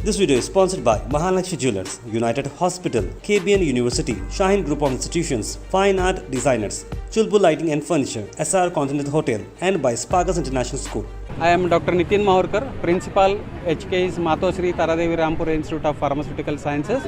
This video is sponsored by Mahalakshmi Jewelers, United Hospital, KBN University, Shaheen Group of Institutions, Fine Art Designers, Chulbul Lighting and Furniture, SR Continental Hotel, and by Sparkas International School. I am Dr. Nitin Mahorkar, Principal, HK's Matosri Taradevi Rampur Institute of Pharmaceutical Sciences.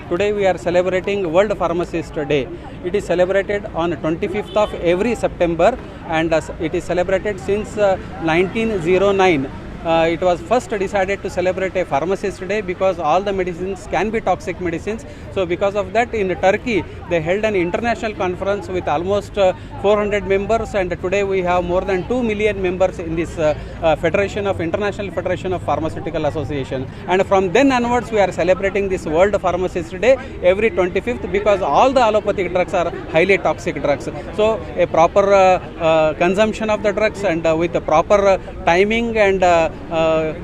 Today we are celebrating World Pharmacist Day. It is celebrated on 25th of every September and it is celebrated since 1909. It was first decided to celebrate a pharmacist day because all the medicines can be toxic medicines. So because of that, in Turkey they held an international conference with almost 400 members, and today we have more than 2 million members in this International Federation of Pharmaceutical Association. And from then onwards we are celebrating this World Pharmacist Day every 25th because all the allopathic drugs are highly toxic drugs. So a proper consumption of the drugs and with the proper timing and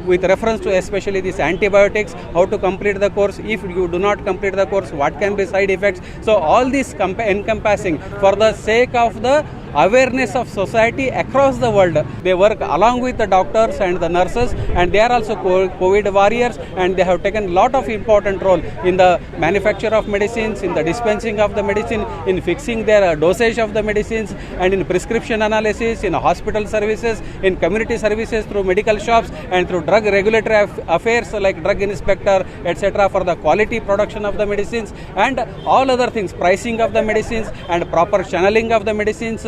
with reference to especially these antibiotics, how to complete the course, if you do not complete the course, what can be side effects. So all this encompassing for the sake of the awareness of society across the world. They work along with the doctors and the nurses, and they are also COVID warriors, and they have taken a lot of important role in the manufacture of medicines, in the dispensing of the medicine, in fixing their dosage of the medicines, and in prescription analysis, in hospital services, in community services through medical shops, and through drug regulatory affairs like drug inspector, etc., for the quality production of the medicines and all other things, pricing of the medicines and proper channeling of the medicines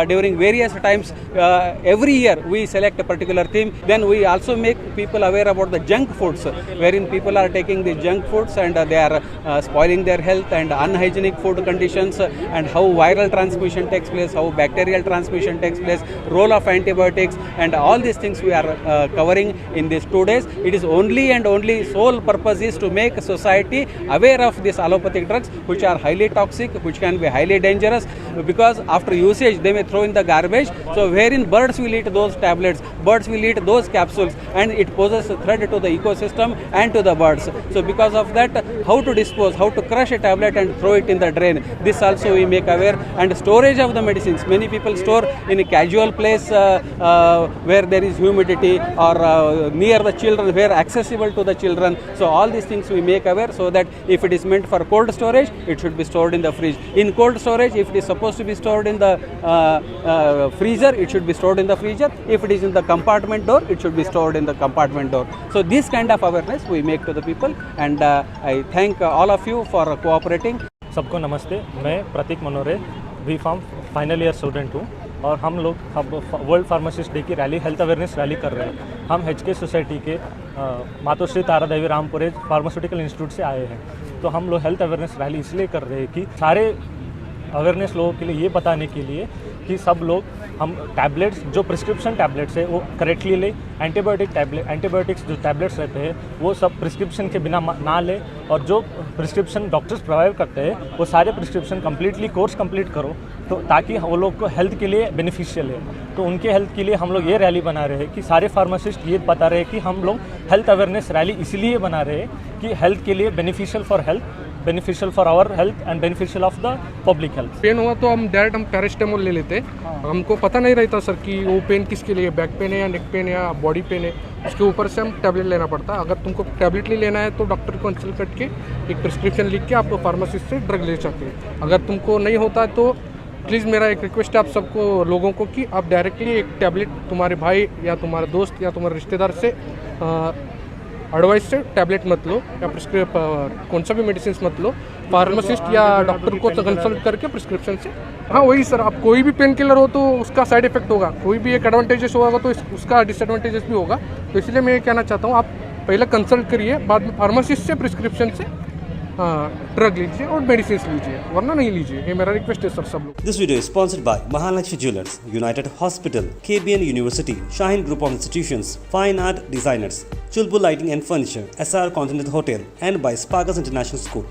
during various times. Every year we select a particular theme. Then we also make people aware about the junk foods, wherein people are taking the junk foods and they are spoiling their health, and unhygienic food conditions, and how viral transmission takes place, how bacterial transmission takes place, role of antibiotics, and all these things we are covering in these 2 days. It is only and only sole purpose is to make society aware of these allopathic drugs, which are highly toxic, which can be highly dangerous, because after usage they may throw in the garbage. So wherein birds will eat those tablets, birds will eat those capsules, and it poses a threat to the ecosystem and to the birds. So because of that, how to dispose, how to crush a tablet and throw it in the drain, this also we make aware. And storage of the medicines, many people store in a casual place where there is humidity, or near the children, where accessible to the children. So all these things we make aware, so that if it is meant for cold storage, it should be stored in the fridge. In cold storage, if it is supposed to be stored in the freezer, it should be stored in the freezer. If it is in the compartment door, it should be stored in the compartment door. So this kind of awareness we make to the people, and I thank all of you for cooperating. सबको नमस्ते, मैं Prateek Manore, B pharm final year student हूँ, और हम लोग world pharmacist day की rally, health awareness rally कर रहे हैं। हम HK सोसाइटी के मातोश्री तारादेवी रामपुर फार्मास्यूटिकल इंस्टीट्यूट से आए हैं। तो हम लोग हेल्थ अवेयरनेस रैली इसलिए कर रहे हैं कि सारे अवेयरनेस लोगों के लिए ये बताने के लिए कि सब लोग हम टैबलेट्स, जो प्रिस्क्रिप्शन टैबलेट्स है वो करेक्टली लें। एंटीबायोटिक्स जो टैबलेट्स रहते हैं वो सब प्रिस्क्रिप्शन के बिना ना लें, और जो प्रिस्क्रिप्शन डॉक्टर्स प्रोवाइड करते हैं वो सारे प्रिस्क्रिप्शन कम्प्लीटली कोर्स कंप्लीट करो, तो ताकि वो लोग को हेल्थ के लिए बेनिफिशियल है। तो उनके हेल्थ के लिए हम लोग ये रैली बना रहे हैं कि सारे फार्मासिस्ट ये बता रहे हैं कि हम लोग हेल्थ अवेयरनेस रैली इसलिए बना रहे हैं कि हेल्थ के लिए beneficial for health, beneficial for our health and beneficial of the public health. Pain हुआ तो हम डायरेक्ट पैरास्टामोल ले लेते हैं। हमको पता नहीं रहता सर कि वो पेन किसके लिए, बैक पेन है या नेक पेन है या बॉडी पेन है, उसके ऊपर से हम टैबलेट लेना पड़ता है। अगर तुमको टैबलेट नहीं लेना है तो डॉक्टर को कंसल्ट करके एक प्रिस्क्रिप्शन लिख के आप फार्मासिस्ट से ड्रग ले सकते हैं। अगर तुमको नहीं होता है तो प्लीज़ मेरा एक रिक्वेस्ट है आप सबको लोगों को कि आप डायरेक्टली एक टैबलेट तुम्हारे भाई या तुम्हारे दोस्त या तुम्हारे रिश्तेदार से एडवाइस से टैबलेट मत लो, या कौन सा भी मेडिसिन मत लो, फार्मासिस्ट या डॉक्टर को कंसल्ट करके प्रिस्क्रिप्शन से। हाँ वही सर, आप कोई भी पेन किलर हो तो उसका साइड इफेक्ट होगा, कोई भी एक एडवांटेजेस होगा तो उसका डिसएडवांटेजेस भी होगा। तो इसलिए मैं ये कहना चाहता हूँ, आप पहले कंसल्ट करिए, बाद में फार्मासिस्ट से प्रिस्क्रिप्शन से ड्रग लीजिए और मेडिसिन लीजिए, वरना नहीं लीजिए। ये मेरा रिक्वेस्ट है सर सब लोग। This video is sponsored by Mahalakshmi Jewelers, United Hospital, KBN University, Shaheen Group of Institutions, Fine Art Designers, Chulbul Lighting and Furniture, SR Continental Hotel, and by Sparkas International School.